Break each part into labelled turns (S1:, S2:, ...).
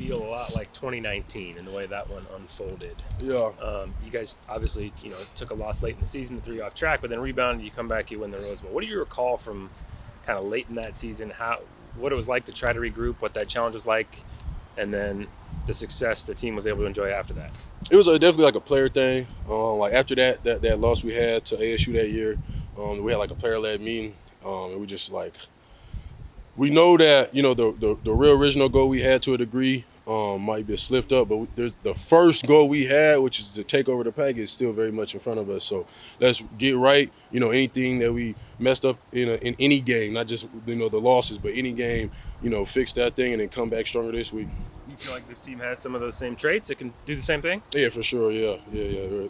S1: feel a lot like 2019 and the way that one unfolded.
S2: Yeah.
S1: You guys obviously, took a loss late in the season, threw you off track, but then rebounded, you come back, you win the Rose Bowl. What do you recall from kind of late in that season, what it was like to try to regroup, what that challenge was like, and then the success the team was able to enjoy after that?
S2: It was definitely like a player thing. Like after that loss we had to ASU that year, we had like a player-led meeting, and we just like, we know that the real original goal we had to a degree might be slipped up, but there's the first goal we had, which is to take over the pack, is still very much in front of us. So let's get right. Anything that we messed up in any game, not just the losses, but any game, fix that thing and then come back stronger this week.
S1: You feel like this team has some of those same traits? It can do the same thing?
S2: Yeah, for sure. Yeah.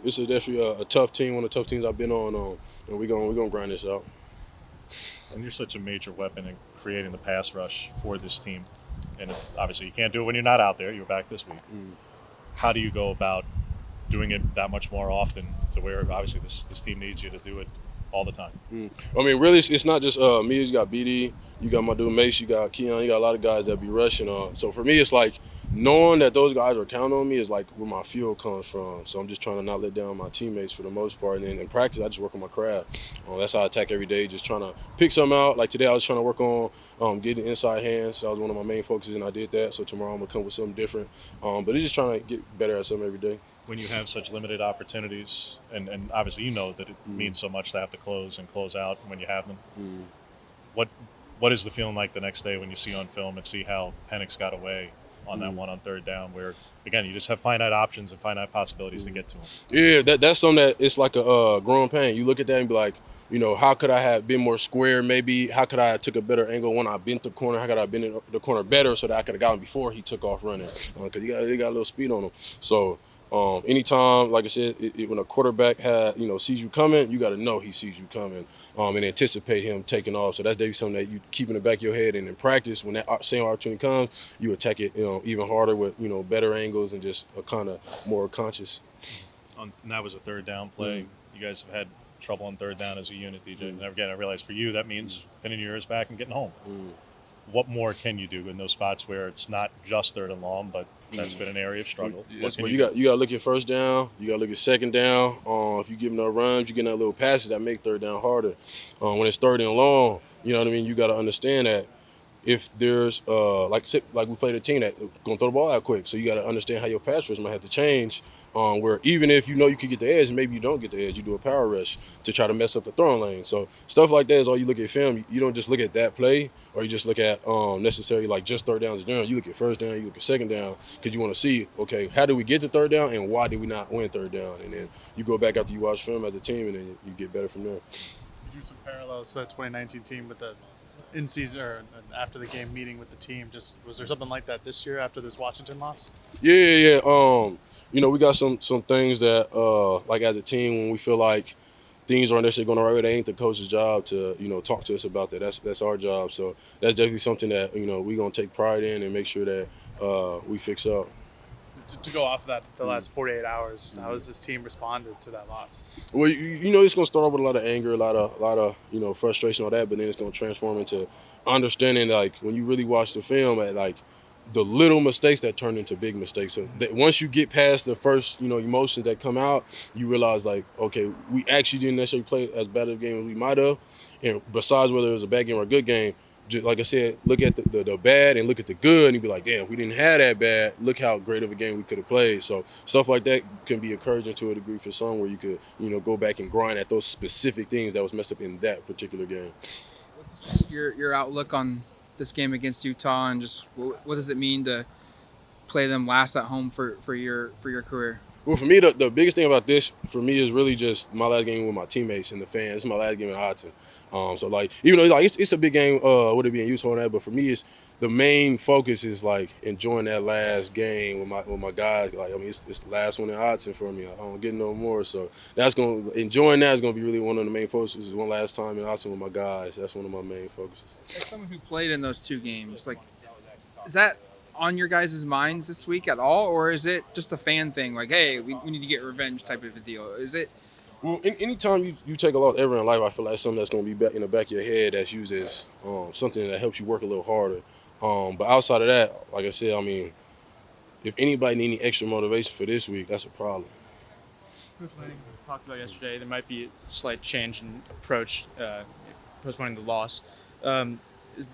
S2: This is definitely a tough team, one of the tough teams I've been on, and we're gonna grind this out.
S3: And you're such a major weapon in creating the pass rush for this team. And obviously you can't do it when you're not out there. You're back this week. How do you go about doing it that much more often to where obviously this team needs you to do it all the time?
S2: I mean, really, it's not just me. You got BD, you got my dude Mace, you got Keon, you got a lot of guys that be rushing. So for me, it's like knowing that those guys are counting on me is like where my fuel comes from. So I'm just trying to not let down my teammates for the most part. And then in practice, I just work on my craft. That's how I attack every day, just trying to pick something out. Like today, I was trying to work on getting inside hands. That was one of my main focuses, and I did that. So tomorrow, I'm going to come with something different. But it's just trying to get better at something every day.
S3: When you have such limited opportunities, and obviously that it means so much to have to close and close out when you have them, what is the feeling like the next day when you see on film and see how Penix got away on that one on third down where, again, you just have finite options and finite possibilities to get to them?
S2: Yeah, that's something that it's like a growing pain. You look at that and be like, how could I have been more square maybe? How could I have took a better angle when I bent the corner? How could I have been in the corner better so that I could have got him before he took off running? Because he got a little speed on him. So anytime, like I said, when a quarterback sees you coming, you got to know he sees you coming and anticipate him taking off. So that's definitely something that you keep in the back of your head. And in practice, when that same opportunity comes, you attack it even harder with better angles and just a kind of more conscious.
S3: And that was a third down play. You guys have had trouble on third down as a unit, DJ. And again, I realize for you that means pinning your ears back and getting home. What more can you do in those spots where it's not just third and long, but that's been an area of struggle?
S2: You got to look at first down. You got to look at second down. If you give them runs, you get that little passes that make third down harder. When it's third and long, you know what I mean. You got to understand that if there's like we played a team that gonna throw the ball out quick, so you got to understand how your pass rush might have to change. Where even if you could get the edge, maybe you don't get the edge, you do a power rush to try to mess up the throwing lane. So stuff like that is all you look at film. You don't just look at that play, or you just look at necessarily like just third downs. You look at first down, you look at second down, because you want to see, okay, how did we get to third down and why did we not win third down? And then you go back after you watch film as a team, and then you get better from there.
S4: You drew some parallels to the 2019 team with the in-season or after the game meeting with the team. Just was there something like that this year after this Washington loss?
S2: Yeah. We got some things that like as a team, when we feel like things aren't necessarily going the right way, that ain't the coach's job to talk to us about that. That's our job. So that's definitely something that we're gonna take pride in and make sure that we fix up.
S4: To go off of that, the last 48 hours, how has this team responded to that loss?
S2: Well, it's going to start off with a lot of anger, a lot of frustration, all that, but then it's going to transform into understanding, like, when you really watch the film, at like the little mistakes that turn into big mistakes. So that once you get past the first, emotions that come out, you realize, like, okay, we actually didn't necessarily play as bad of a game as we might have. And besides whether it was a bad game or a good game, just like I said, look at the bad and look at the good, and you be like, damn, we didn't have that bad. Look how great of a game we could have played. So stuff like that can be encouraging to a degree for some, where you could, go back and grind at those specific things that was messed up in that particular game.
S5: What's just your outlook on this game against Utah, and just what does it mean to play them last at home for your career?
S2: Well, for me, the biggest thing about this, for me, is really just my last game with my teammates and the fans. It's my last game in Autzen. So, like, even though it's a big game, would it be in Utah and that? But for me, it's the main focus is, like, enjoying that last game with my guys. Like, I mean, it's the last one in Autzen for me. I don't get no more. So enjoying that is gonna be really one of the main focuses. Is one last time in Autzen with my guys. That's one of my main focuses.
S5: As someone who played in those two games, like, is that on your guys' minds this week at all, or is it just a fan thing, like, hey, we need to get revenge type of a deal? Is it?
S2: Well, anytime you take a loss ever in life, I feel like something that's going to be back in the back of your head that's used as something that helps you work a little harder. But outside of that, like I said, I mean, if anybody need any extra motivation for this week, that's a problem.
S6: Coach Lanning talked about yesterday, there might be a slight change in approach, postponing the loss. Do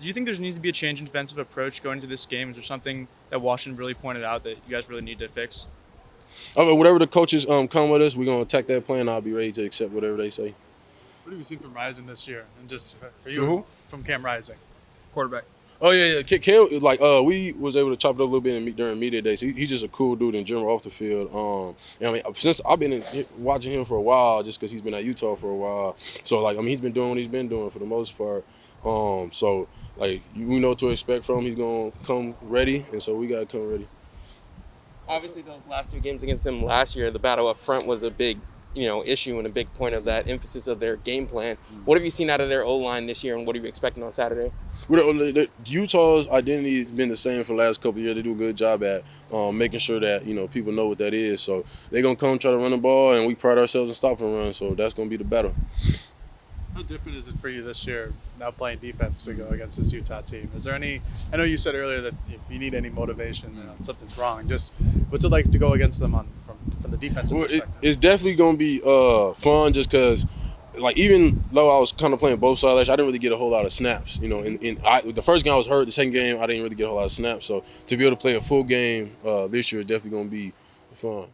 S6: you think there needs to be a change in defensive approach going into this game? Is there something that Washington really pointed out that you guys really need to fix?
S2: Whatever the coaches come with us, we're going to attack that plan. I'll be ready to accept whatever they say.
S4: What have you seen from Rising this year? And just for
S2: From who?
S4: from Cam Rising.
S5: Quarterback.
S2: Oh yeah. Cam, like we was able to chop it up a little bit during media days. He's just a cool dude in general off the field. I mean, since I've been watching him for a while, just because he's been at Utah for a while. So like, I mean, he's been doing what he's been doing for the most part. So like, we know what to expect from him. He's gonna come ready, and so we gotta come ready.
S7: Obviously, those last 2 games against them last year, the battle up front was a big, issue and a big point of that emphasis of their game plan. What have you seen out of their O-line this year, and what are you expecting on Saturday?
S2: Utah's identity has been the same for the last couple of years. They do a good job at making sure that people know what that is. So they're gonna come try to run the ball, and we pride ourselves in stopping run. So that's gonna be the battle.
S4: How different is it for you this year, now playing defense, to go against this Utah team? Is there any? I know you said earlier that if you need any motivation, something's wrong. Just what's it like to go against them from the defensive perspective?
S2: It's definitely gonna be fun, just because. Like, even though I was kind of playing both sides, I didn't really get a whole lot of snaps. The first game I was hurt. The second game I didn't really get a whole lot of snaps. So to be able to play a full game this year is definitely gonna be fun.